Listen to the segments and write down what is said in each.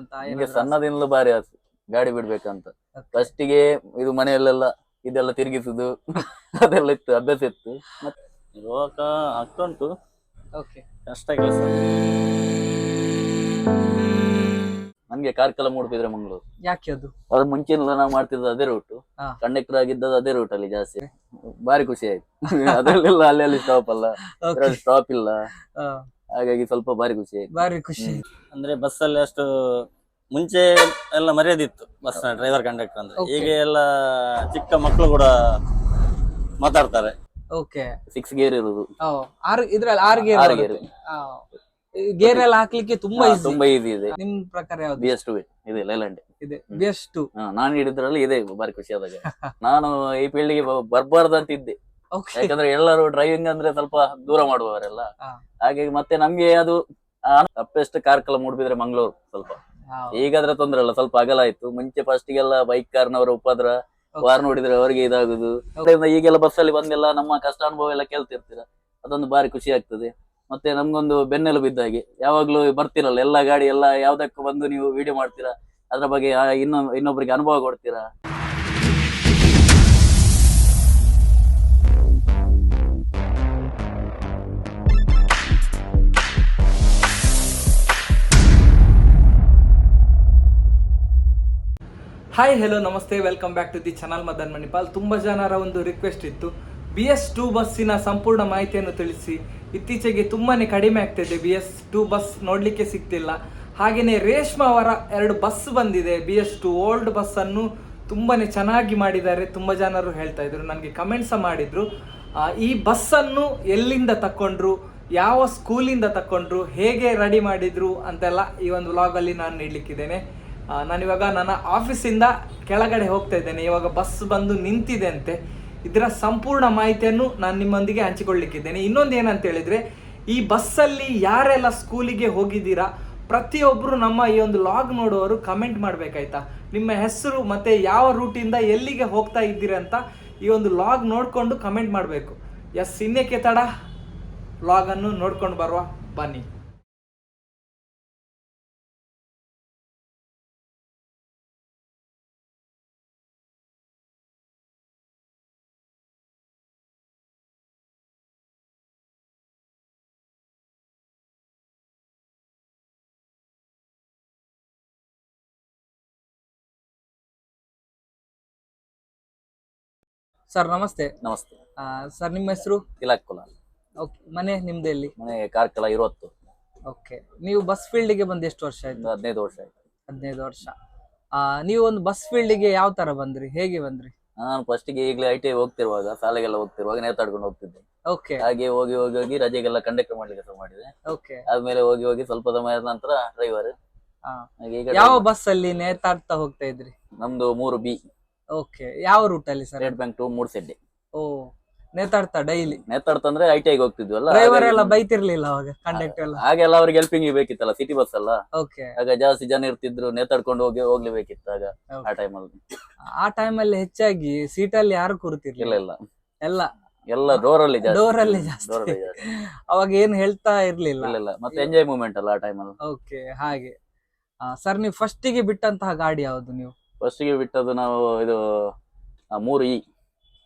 ಅಂತ ನಿಮ್ಗೆ ಸಣ್ಣದಿಂದಲೂ ಬಾರಿ ಆಸೆ ಗಾಡಿ ಬಿಡ್ಬೇಕಂತ. ಫಸ್ಟಿಗೆ ಇದು ಮನೆಯಲ್ಲೆಲ್ಲ ಇದೆಲ್ಲ ತಿರುಗಿಸುದು ಅದೆಲ್ಲ ಇತ್ತು, ಅಭ್ಯಾಸ ಇತ್ತು. ಮತ್ತೆ ಇವಾಗ ಆಗ್ತಾ ಉಂಟು, ಕಷ್ಟ ಕೆಲಸ. ನಮ್ಗೆ ಕಾರ್ಕಳ ಮೂಡುಬಿದ್ರೆ ಮಂಗಳೂರು. ಯಾಕೆ ಅದು? ಅದು ಮುಂಚೆಲ್ಲ ನಾವು ಮಾಡ್ತಿದ್ದು ಅದೇ ರೂಟ್, ಕಂಡಕ್ಟರ್ ಆಗಿದ್ದದ್ದು ಅದೇ ರೂಟ್ ಅಲ್ಲಿ ಜಾಸ್ತಿ. ಬಾರಿ ಖುಷಿ ಆಯ್ತು. ಅದರಲ್ಲೆಲ್ಲ ಅಲ್ಲಿ ಸ್ಟಾಪ್ ಅಲ್ಲ, ಸ್ಟಾಪ್ ಇಲ್ಲ, ಹಾಗಾಗಿ ಸ್ವಲ್ಪ ಬಾರಿ ಖುಷಿ ಆಯ್ತು. ಬಾರಿ ಖುಷಿ. ಅಂದ್ರೆ ಬಸ್ ಅಲ್ಲಿ ಅಷ್ಟು ಮುಂಚೆ ಎಲ್ಲ ಮರ್ಯಾದಿತ್ತು ಬಸ್ ಡ್ರೈವರ್ ಕಂಡಕ್ಟರ್ ಅಂದ್ರೆ. ಈಗ ಎಲ್ಲ ಚಿಕ್ಕ ಮಕ್ಕಳು ಕೂಡ ಮಾತಾಡ್ತಾರೆ. ಓಕೆ, 6 ಗೇರ್ ಇರುದು, ಇದ್ರಲ್ಲಿ 6 ಗೇರ್. ಗೇರ್ ಎಲ್ಲ ಹಾಕ್ಲಿಕ್ಕೆ ತುಂಬಾ ಈಸಿ ಇದೆ. ನಿಮ್ ಪ್ರಕಾರ ಯಾವ್ದು? BS2 ಇದೆ, ಲೈಲ್ಯಾಂಡ್ ಇದೆ BS2. ನಾನು ಹಿಡಿದ್ರಲ್ಲಿ ಇದೆ ಬಾರಿ ಖುಷಿ ಆದಾಗ. ನಾನು ಈ ಫೀಲ್ಡ್ಗೆ ಬರ್ಬಾರ್ದು ಅಂತ ಇದ್ದೆ, ಯಾಕಂದ್ರೆ ಎಲ್ಲರೂ ಡ್ರೈವಿಂಗ್ ಅಂದ್ರೆ ಸ್ವಲ್ಪ ದೂರ ಮಾಡುವವರೆಲ್ಲ. ಹಾಗಾಗಿ ಮತ್ತೆ ನಮ್ಗೆ ಅದು ತಪ್ಪೆಷ್ಟು ಕಾರ್ಕಳ ಮೂಡುಬಿದ್ರೆ ಮಂಗಳೂರು ಸ್ವಲ್ಪ. ಈಗಾದ್ರೆ ತೊಂದ್ರೆ ಇಲ್ಲ, ಸ್ವಲ್ಪ ಅಗಲ ಆಯ್ತು. ಮುಂಚೆ ಫಸ್ಟಿಗೆಲ್ಲ ಬೈಕ್ ಕಾರ್ನವರ ಉಪದ್ರ ವಾರ್ ನೋಡಿದ್ರೆ ಅವರಿಗೆ ಇದಾಗುದು. ಈಗೆಲ್ಲ ಬಸ್ಸಲ್ಲಿ ಬಂದೆಲ್ಲ ನಮ್ಮ ಕಷ್ಟ ಅನುಭವ ಎಲ್ಲ ಕೇಳ್ತಿರ್ತೀರ, ಅದೊಂದು ಬಾರಿ ಖುಷಿ ಆಗ್ತದೆ. ಮತ್ತೆ ನಮ್ಗೊಂದು ಬೆನ್ನೆಲುಬು ಇದ್ದ ಹಾಗೆ. ಯಾವಾಗ್ಲೂ ಬರ್ತಿರಲ್ಲ ಎಲ್ಲ ಗಾಡಿ ಎಲ್ಲ ಯಾವ್ದಕ್ಕೂ ಬಂದು ನೀವು ವಿಡಿಯೋ ಮಾಡ್ತೀರಾ, ಅದ್ರ ಬಗ್ಗೆ ಇನ್ನೊಬ್ಬರಿಗೆ ಅನುಭವ ಕೊಡ್ತೀರಾ. ಹಾಯ್, ಹೆಲೋ, ನಮಸ್ತೆ, welcome back to the channel Madan Manipal. ತುಂಬ ಜನರ ಒಂದು ರಿಕ್ವೆಸ್ಟ್ ಇತ್ತು, BS2 ಬಸ್ಸಿನ ಸಂಪೂರ್ಣ ಮಾಹಿತಿಯನ್ನು ತಿಳಿಸಿ. ಇತ್ತೀಚೆಗೆ ತುಂಬಾ ಕಡಿಮೆ ಆಗ್ತಿದೆ, BS2 ಬಸ್ ನೋಡಲಿಕ್ಕೆ ಸಿಗ್ತಿಲ್ಲ. ಹಾಗೆಯೇ ರೇಷ್ಮಾ ಅವರ 2 ಬಸ್ ಬಂದಿದೆ, BS2 ಓಲ್ಡ್ ಬಸ್ಸನ್ನು ತುಂಬಾ ಚೆನ್ನಾಗಿ ಮಾಡಿದ್ದಾರೆ. ತುಂಬ ಜನರು ಹೇಳ್ತಾ ಇದ್ರು, ನನಗೆ ಕಮೆಂಟ್ಸ ಮಾಡಿದ್ರು. ಈ ಬಸ್ಸನ್ನು ಎಲ್ಲಿಂದ ತಕ್ಕೊಂಡ್ರು, ಯಾವ ಸ್ಕೂಲಿಂದ ತಕ್ಕೊಂಡ್ರು, ಹೇಗೆ ರೆಡಿ ಮಾಡಿದ್ರು ಅಂತೆಲ್ಲ ಈ ಒಂದು ವ್ಲಾಗಲ್ಲಿ ನಾನು ನೀಡಲಿಕ್ಕಿದ್ದೇನೆ. ನಾನಿವಾಗ ನನ್ನ ಆಫೀಸಿಂದ ಕೆಳಗಡೆ ಹೋಗ್ತಾ ಇದ್ದೇನೆ. ಇವಾಗ ಬಸ್ ಬಂದು ನಿಂತಿದೆ ಅಂತೆ. ಇದರ ಸಂಪೂರ್ಣ ಮಾಹಿತಿಯನ್ನು ನಾನು ನಿಮ್ಮೊಂದಿಗೆ ಹಂಚಿಕೊಳ್ಳಿಕ್ಕಿದ್ದೇನೆ. ಇನ್ನೊಂದು ಏನಂತ ಹೇಳಿದ್ರೆ, ಈ ಬಸ್ಸಲ್ಲಿ ಯಾರೆಲ್ಲ ಸ್ಕೂಲಿಗೆ ಹೋಗಿದ್ದೀರಾ ಪ್ರತಿಯೊಬ್ಬರು ನಮ್ಮ ಈ ಒಂದು ಲಾಗ್ ನೋಡುವವರು ಕಮೆಂಟ್ ಮಾಡಬೇಕಾಯ್ತಾ, ನಿಮ್ಮ ಹೆಸರು ಮತ್ತು ಯಾವ ರೂಟಿಂದ ಎಲ್ಲಿಗೆ ಹೋಗ್ತಾ ಇದ್ದೀರಾ ಅಂತ ಈ ಒಂದು ಲಾಗ್ ನೋಡಿಕೊಂಡು ಕಮೆಂಟ್ ಮಾಡಬೇಕು. ಇನ್ನೇಕೆ ತಡ, ಲಾಗನ್ನು ನೋಡ್ಕೊಂಡು ಬರುವ, ಬನ್ನಿ. ಸರ್ ನಮಸ್ತೆ. ನಮಸ್ತೆ ಸರ್, ನಿಮ್ಮ ಹೆಸರು? ತಿಲಕ್ ಕುಲಾಲ್. ಓಕೆ, ಮನೆ ನಿಮ್ದು ಎಲ್ಲಿ? ಮನೆ ಕಾರ್ಕಳ 20. ಓಕೆ, ನೀವು ಬಸ್ ಫೀಲ್ಡಿಗೆ ಬಂದು ಎಷ್ಟು ವರ್ಷ ಆಯ್ತು? 15 ವರ್ಷ ಆಯ್ತು. 15 ವರ್ಷ. ನೀವು ಒಂದು ಬಸ್ ಫೀಲ್ಡಿಗೆ ಯಾವ ತರ ಬಂದ್ರಿ, ಹೇಗೆ ಬಂದ್ರಿ? ನಾನು ಫಸ್ಟಿಗೆ ಈಗಲೇ ITI ಹೋಗ್ತಿರುವಾಗ, ಶಾಲೆಗೆಲ್ಲ ಹೋಗ್ತಿರುವಾಗ ನೇತಾಡ್ಕೊಂಡು ಹೋಗ್ತಿದ್ದೆ. ಓಕೆ, ಹಾಗೆ ಹೋಗಿ ಹೋಗಿ ಹೋಗಿ ರಜೆಗೆಲ್ಲ ಕಂಡಕ್ಟರ್ ಮಾಡ್ಲಿಕ್ಕೆ ಶುರು ಮಾಡಿದೆ. ಓಕೆ, ಆದ್ಮೇಲೆ ಹೋಗಿ ಹೋಗಿ ಸ್ವಲ್ಪ ಸಮಯದ ನಂತರ ಡ್ರೈವರ್. ಯಾವ ಬಸ್ ಅಲ್ಲಿ ನೇತಾಡ್ತಾ ಹೋಗ್ತಾ ಇದ್ರಿ? ನಮ್ದು 3B. ಓಕೆ, ಯಾವ ರೂಟ್ ಅಲ್ಲಿ ಸರ್? ಸ್ಟೇಟ್ ಬ್ಯಾಂಕ್ ಟು ಮೂಡ್ಸೆಡ್ಡೆ. ಓ, ನೇತಾಡ್ತಾ ಡೈಲಿ? ನೇತಾಡ್ತಂದ್ರೆ ITI ಹೋಗ್ತಿದ್ವಲ್ಲ, ಡ್ರೈವರ್ ಎಲ್ಲ ಬೈತಿರ್ಲಿಲ್ಲ ಅವಾಗ, ಕಂಡಕ್ಟರ್ ಎಲ್ಲ? ಹಾಗೆಲ್ಲ ಅವ್ರಿಗೆ ಹೆಲ್ಪಿಂಗ್ ಬೇಕಿತ್ತಲ್ಲ, ಸಿಟಿ ಬಸ್ ಅಲ್ಲ. ಓಕೆ, ಆಗ ಜಾಸ್ತಿ ಜನ ಇರ್ತಿದ್ರು, ನೇತಾಡ್ಕೊಂಡು ಹೋಗ್ಲೇಬೇಕಿತ್ತು ಆಗ. ಆ ಟೈಮಲ್ಲಿ ಹೆಚ್ಚಾಗಿ ಸೀಟಲ್ಲಿ ಯಾರು ಕೂರುತ್ತಿರ್ಲಿಲ್ಲ. ಇಲ್ಲ ಎಲ್ಲ ಎಲ್ಲ ಡೋರಲ್ಲಿ ಜಾಸ್ತಿ. ಅವಾಗ ಏನು ಹೇಳ್ತಾ ಇರ್ಲಿಲ್ಲ. ಮತ್ತೆ ಎಂಜಾಯ್ ಮೂಮೆಂಟ್ ಅಲ್ಲ ಆ ಟೈಮಲ್ಲಿ. ಓಕೆ, ಹಾಗೆ. ಸರ್, ನೀವು ಫಸ್ಟಿಗೆ ಬಿಟ್ಟಂತಹ ಗಾಡಿ ಯಾವುದು? ನೀವು ಫಸ್ಟಿಗೆ ಬಿಟ್ಟದ್ದು ನಾವು ಇದು 3E.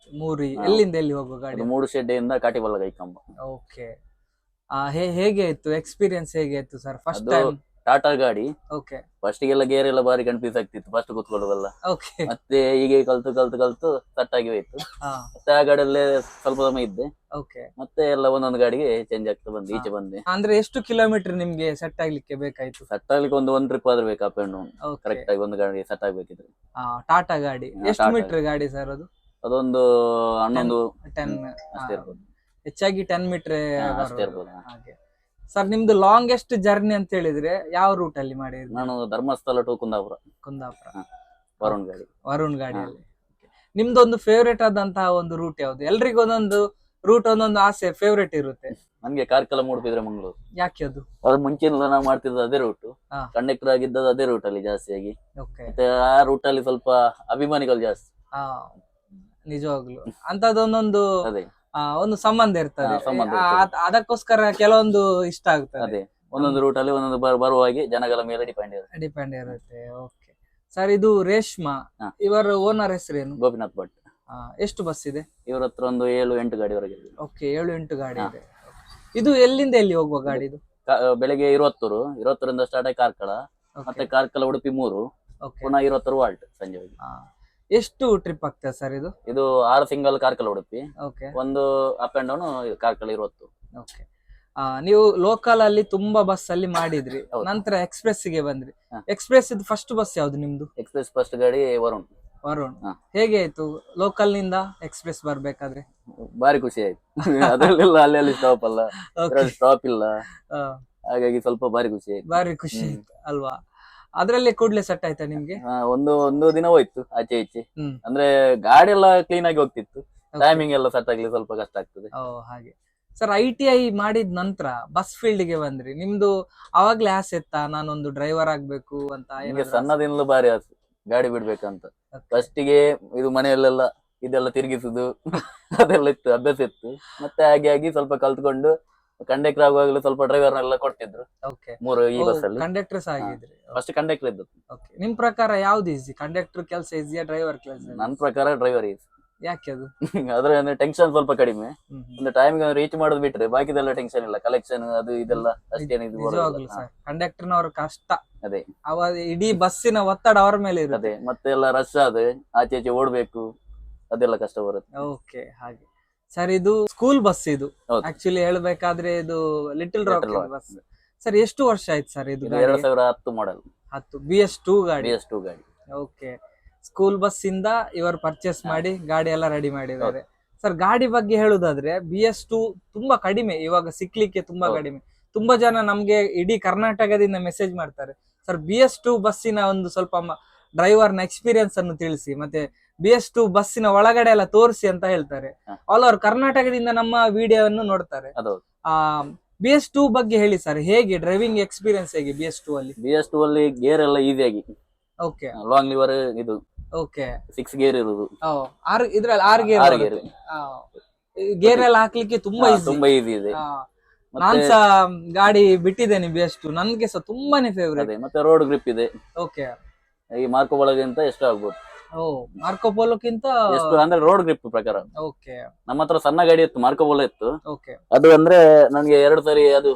ಎಲ್ಲಿಂದ ಎಲ್ಲಿ ಹೋಗುವ ಗಾಡಿ? ಮೂಡುಶೆಡ್ಡೆಯಿಂದ ಕಾಟಿಬಲ್ಲ ಕೈಕಂಬ. ಓಕೆ, ಹೇಗೆ ಇತ್ತು ಎಕ್ಸ್ಪೀರಿಯನ್ಸ್, ಹೇಗೆ ಇತ್ತು ಸರ್ ಫಸ್ಟ್ ಅದು ಟೈಮ್? ಟಾಟಾ ಗಾಡಿ. ಓಕೆ, ಫಸ್ಟಿಗೆಲ್ಲ ಗೇರ್ ಎಲ್ಲ ಬಾರಿ ಕನ್ಫ್ಯೂಸ್ ಆಗ್ತಿತ್ತು ಫಸ್ಟ್ ಕೂತ್ಕೊಳ್ಳೋದಲ್ಲ. ಓಕೆ, ಮತ್ತೆ ಹೀಗೆ ಕಲ್ತು ಸಟ್ ಆಗಿ ಹೋಯ್ತು. ಮತ್ತೆ ಆ ಗಾಡಿಯಲ್ಲೇ ಸ್ವಲ್ಪ ಸಮಯ ಇದ್ದೆ. ಓಕೆ, ಮತ್ತೆ ಎಲ್ಲ ಒಂದೊಂದು ಗಾಡಿಗೆ ಚೇಂಜ್ ಆಗ್ತಾ ಬಂದು ಈಚೆ ಬಂದೆ. ಅಂದ್ರೆ ಎಷ್ಟು ಕಿಲೋಮೀಟರ್ ನಿಮ್ಗೆ ಸೆಟ್ ಆಗ್ಲಿಕ್ಕೆ ಬೇಕಾಯ್ತು? ಸಟ್ ಆಗ್ಲಿಕ್ಕೆ ಒಂದು ಟ್ರಿಪ್ ಆದ್ರೆ ಬೇಕು, ಅಪ್ ಅಂಡ್ ಡೌನ್ ಕರೆಕ್ಟ್ ಆಗಿ ಒಂದು ಗಾಡಿ ಸೆಟ್ ಆಗ್ಬೇಕಿದ್ರೆ. ಟಾಟಾ ಗಾಡಿ ಎಷ್ಟು ಮೀಟರ್ ಗಾಡಿ ಸರ್ ಅದು? ಅದೊಂದು 11 10 ಅಷ್ಟೇ ಇರ್ಬೋದು, ಹೆಚ್ಚಾಗಿ 10 ಮೀಟರ್ ಅಷ್ಟೇ ಇರ್ಬೋದು. ಹಾಗೆ. ಸರ್, ನಿಮ್ದು ಲಾಂಗೆಸ್ಟ್ ಜರ್ನಿ ಅಂತ ಹೇಳಿದ್ರೆ ಯಾವ ರೂಟ್ ಅಲ್ಲಿ ಮಾಡಿದ್ರಿ? ನಾನು ಧರ್ಮಸ್ಥಳ ಟು ಕುಂದಾಪುರ ವರುಣ್ ಗಾಡಿಯಲ್ಲಿ. ನಿಮ್ದೊಂದು ಫೇವ್ರೇಟ್ ಆದಂತಹ ಒಂದು ರೂಟ್ ಯಾವ್ದು? ಎಲ್ರಿಗೂ ಒಂದೊಂದು ರೂಟ್, ಒಂದೊಂದು ಆಸೆ, ಫೇವ್ರೇಟ್ ಇರುತ್ತೆ. ನಮ್ಗೆ ಕಾರ್ಕಳ ಮೂಡುಬಿದ್ರೆ ಮಂಗಳೂರು. ಯಾಕೆ ಅದು? ಅದು ಮುಂಚೆಲ್ಲ ನಾವು ಮಾಡ್ತಿದ್ದು ಅದೇ ರೂಟ್, ಕಂಡಕ್ಟರ್ ಆಗಿದ್ದದ್ದು ಅದೇ ರೂಟ್ ಅಲ್ಲಿ ಜಾಸ್ತಿಯಾಗಿ. ಮತ್ತೆ ಆ ರೂಟ್ ಅಲ್ಲಿ ಸ್ವಲ್ಪ ಅಭಿಮಾನಿಗಳು ಜಾಸ್ತಿ. ನಿಜವಾಗ್ಲು ಅಂತದೊಂದೊಂದು ಅದೇ ಒಂದು ಸಂಬಂಧ ಇರ್ತದೆ, ಅದಕ್ಕೋಸ್ಕರ ಕೆಲವೊಂದು ಇಷ್ಟ ಆಗ್ತದೆ. ಒಂದೊಂದು ರೂಟ್ ಅಲ್ಲಿ ಒಂದೊಂದು ಬರುವ ಹಾಗೆ ಜನಗಳ ಮೇಲೆ ಡಿಪೆಂಡ್ ಇರುತ್ತೆ. ಡಿಪೆಂಡ್ ಇರುತ್ತೆ. ಓಕೆ ಸರ್, ಇದು ರೇಷ್ಮಾ, ಹಾ. ಇವರ ಓನರ್ ಹೆಸರೇನು? ಗೋಪಿನಾಥ್ ಭಟ್. ಎಷ್ಟು ಬಸ್ ಇದೆ? ಇವ್ರ ಹತ್ರ ಒಂದು 7-8 ಗಾಡಿವರೆಗೆ ಇದೆ. ಓಕೆ, 7-8 ಗಾಡಿ ಇದೆ. ಇದು ಎಲ್ಲಿಂದ ಎಲ್ಲಿ ಹೋಗುವ ಗಾಡಿ ಇದು? ಬೆಳಿಗ್ಗೆ 20ರಿಂದ ಸ್ಟಾರ್ಟ್ ಆಗಿ ಕಾರ್ಕಳ, ಮತ್ತೆ ಕಾರ್ಕಳ ಉಡುಪಿ 3, ಪುನಃ 20 ವಾಲ್ಟ್ ಸಂಜೆ ಹೋಗಿ. ಎಷ್ಟು ಟ್ರಿಪ್ ಆಗ್ತದೆ ಸರ್ ಇದು? ಇದು 6 ಸಿಂಗಲ್ ಕಾರ್ಕಳ ಉಡುಪಿ, ಓಕೆ, ಒಂದು up and down Karkala 20. Okay. ನೀವು ಲೋಕಲ್ ಅಲ್ಲಿ ತುಂಬಾ ಬಸ್ ಅಲ್ಲಿ ಮಾಡಿದ್ರಿ, ಹೌದು. ನಂತರ ಎಕ್ಸ್ಪ್ರೆಸ್ ಗೆ ಬಂದ್ರಿ. ಹಾ. ಎಕ್ಸ್ಪ್ರೆಸ್ ಇದು ಫಸ್ಟ್ ಬಸ್ ಯಾವ್ದು ನಿಮ್ದು? ಎಕ್ಸ್ಪ್ರೆಸ್ ಫಸ್ಟ್ ಗಾಡಿ ವರುಣ್. ವರುಣ್. ಹಾ. ಹೇಗೆ ಆಯ್ತು ಲೋಕಲ್ ನಿಂದ ಎಕ್ಸ್ಪ್ರೆಸ್ ಬರ್ಬೇಕಾದ್ರೆ? ಬಾರಿ ಖುಷಿ ಆಯ್ತು. ಅದರಲ್ಲೆಲ್ಲ ಅಲ್ಲಿ ಸ್ಟಾಪ್ ಅಲ್ಲ, ಸ್ಟಾಪ್ ಇಲ್ಲ, ಆ, ಹಾಗಾಗಿ ಸ್ವಲ್ಪ ಬಾರಿ ಖುಷಿ ಆಯ್ತು. ಬಾರಿ ಖುಷಿ ಆಯ್ತು ಅಲ್ವಾ? ಅದ್ರಲ್ಲಿ ಕೂಡ್ಲೆ ಸೆಟ್ ಆಯ್ತಾ ನಿಮ್ಗೆ? ಒಂದು ದಿನ ಹೋಯ್ತು ಆಚೆ ಈಚೆ. ಹ್ಮ್. ಅಂದ್ರೆ ಗಾಡಿ ಎಲ್ಲ ಕ್ಲೀನ್ ಆಗಿ ಹೋಗ್ತಿತ್ತು, Okay. ಟೈಮಿಂಗ್ ಎಲ್ಲ ಸೆಟ್ ಆಗ್ಲಿ ಸ್ವಲ್ಪ ಕಷ್ಟ ಆಗ್ತದೆ. ಓ ಹಾಗೆ. ಸರ್, ITI ಮಾಡಿದ ನಂತರ ಬಸ್ ಫೀಲ್ಡ್ ಗೆ ಬಂದ್ರಿ, ನಿಮ್ದು ಅವಾಗ್ಲೇ ಆಸೆ ಇತ್ತಾ ನಾನೊಂದು ಡ್ರೈವರ್ ಆಗ್ಬೇಕು ಅಂತ? ನಿಮ್ಗೆ ಸಣ್ಣದಿಂದಲೂ ಬಾರಿ ಆಸೆ ಗಾಡಿ ಬಿಡ್ಬೇಕಂತ. ಫಸ್ಟಿಗೆ ಇದು ಮನೆಯಲ್ಲೆಲ್ಲ ಇದೆಲ್ಲ ತಿರುಗಿಸುದು ಅದೆಲ್ಲ ಇತ್ತು, ಅಭ್ಯಾಸ ಇತ್ತು. ಮತ್ತೆ ಹಾಗೆ ಆಗಿ ಸ್ವಲ್ಪ ಕಲ್ತ್ಕೊಂಡು ಕಂಡಕ್ಟರ್ ಆಗುವಾಗಲೂ ಸ್ವಲ್ಪ ಡ್ರೈವರ್ನೆಲ್ಲ ಕೊಡ್ತಿದ್ರು. ಓಕೆ, 3 ಈ ಬಸ್ ಅಲ್ಲಿ ಕಂಡಕ್ಟರ್ಸ್ ಆಗಿದ್ರಿ. ಫಸ್ಟ್ ಕಂಡಕ್ಟರ್ ಇದ್ದು. ಓಕೆ, ನಿಮ್ ಪ್ರಕಾರ ಯಾವ್ದು ಈಸಿ? ಕಂಡಕ್ಟರ್ ಕೆಲಸ ಈಸಿಯಾ, ಡ್ರೈವರ್ ಕೆಲಸ? ನನ್ನ ಪ್ರಕಾರ ಡ್ರೈವರ್ ಈಸ್. ಯಾಕೆ ಅದು? ಆದ್ರೆ ಅಂದ್ರೆ ಟೆನ್ಷನ್ ಸ್ವಲ್ಪ ಕಡಿಮೆ, ಒಂದು ಟೈಮ್ಗೆ ರೀಚ್ ಮಾಡೋದು ಬಿಟ್ರೆ ಬಾಕಿದೆಲ್ಲ ಟೆನ್ಷನ್ ಇಲ್ಲ, ಕಲೆಕ್ಷನ್ ಅದು ಇದೆಲ್ಲ ಅಷ್ಟೇನು ಇದು ನಿಜವಾಗ್ಲು ಬರೋದಿಲ್ಲ. ಸರ್, ಕಂಡಕ್ಟರ್ನವ್ರ ಕಷ್ಟ. ಅದೇ ಅವ ಇಡೀ ಬಸ್ಸಿನ ಒತ್ತಡ ಅವರ ಮೇಲೆ ಇರುತ್ತೆ. ಅದೇ ಮತ್ತೆ ಎಲ್ಲ ರಶ್ ಆದ್ರೆ ಆಚೆ ಈಚೆ ಓಡ್ಬೇಕು, ಅದೆಲ್ಲ ಕಷ್ಟ ಬರುತ್ತೆ. ಓಕೆ, ಹಾಗೆ. ಸರ್, ಇದು ಸ್ಕೂಲ್ ಬಸ್. ಇದು ಹೌದು. ಆಕ್ಚುಲಿ ಹೇಳ್ಬೇಕಾದ್ರೆ ಇದು little rock Rock. Bus. Sir, ಎಷ್ಟು ವರ್ಷ ಆಯ್ತು ಸರ್ ಇದು? 2010 ಮಾಡೆಲ್ 10 BS2 ಗಾಡಿ. BS2 ಗಾಡಿ. ಓಕೆ, ಸ್ಕೂಲ್ ಬಸ್ ಇಂದ ಇವರು ಪರ್ಚೇಸ್ ಮಾಡಿ ಗಾಡಿ ಎಲ್ಲ ರೆಡಿ ಮಾಡಿದ್ದಾರೆ. ಸರ್, ಗಾಡಿ ಬಗ್ಗೆ ಹೇಳುದಾದ್ರೆ BS2 ತುಂಬಾ ಕಡಿಮೆ ಇವಾಗ ಸಿಕ್ಲಿಕ್ಕೆ, ತುಂಬಾ ಹೌದು. ಕಡಿಮೆ. ತುಂಬಾ ಜನ ನಮ್ಗೆ ಇಡೀ ಕರ್ನಾಟಕದಿಂದ ಮೆಸೇಜ್ ಮಾಡ್ತಾರೆ, ಸರ್ BS2 ಬಸ್ಸಿನ ಒಂದು ಸ್ವಲ್ಪ ಡ್ರೈವರ್ನ ಎಕ್ಸ್ಪೀರಿಯನ್ಸ್ ಅನ್ನು ತಿಳಿಸಿ, ಮತ್ತೆ BS2 ಬಸ್ಸಿನ ಒಳಗಡೆ ಎಲ್ಲ ತೋರಿಸಿ ಅಂತ ಹೇಳ್ತಾರೆ. ಆಲ್ ಓವರ್ ಕರ್ನಾಟಕದಿಂದ ನಮ್ಮ ವಿಡಿಯೋವನ್ನು ನೋಡ್ತಾರೆ. ಅದೌದು. BS2 ಬಗ್ಗೆ ಹೇಳಿ ಸರ್, ಹೇಗೆ ಡ್ರೈವಿಂಗ್ ಎಕ್ಸ್ಪೀರಿಯನ್ಸ್ ಹೇಗೆ BS2 ಅಲ್ಲಿ? BS2 ಅಲ್ಲಿ ಗೇರ್ ಎಲ್ಲ ಈಸಿಯಾಗಿ, ಓಕೆ, ಲಾಂಗ್ ಲಿವರ್ ಇದು, ಓಕೆ. 6 ಗೇರ್ ಇರುದು. ಇದ್ರಲ್ಲಿ 6 ಗೇರ್. 6 ಗೇರ್ ಗೇರ್ ಎಲ್ಲ ಹಾಕ್ಲಿಕ್ಕೆ ತುಂಬಾ ಈಸಿ. ತುಂಬಾ ಈಸಿ ಇದೆ. ನಾನ್ಸ ಗಾಡಿ ಬಿಟ್ಟಿದ್ದೇನೆ BS2, ನನ್ಗೆ ಸಹ ತುಂಬಾನೇ ಫೇವರೇಟ್. ಮತ್ತೆ ರೋಡ್ ಗ್ರಿಪ್ ಇದೆ. ಓಕೆ, ಈ ಮಾರ್ಕೋ ಒಳಗಿಂತ ಎಷ್ಟು ಆಗ್ಬೋದು, ಮಾರ್ಕೋ ಪೋಲೋಕ್ಕಿಂತ ಎಷ್ಟು ಅಂದ್ರೆ ರೋಡ್ ಗ್ರಿಪ್ ಪ್ರಕಾರ. ಓಕೆ, ನಮ್ಮ ಹತ್ರ ಸಣ್ಣ ಗಾಡಿ ಇತ್ತು, ಮಾರ್ಕೋ ಪೋಲೋ ಇತ್ತು. ಓಕೆ. ಅದು ಅಂದ್ರೆ ನನ್ಗೆ 2 ಸರಿ ಅದು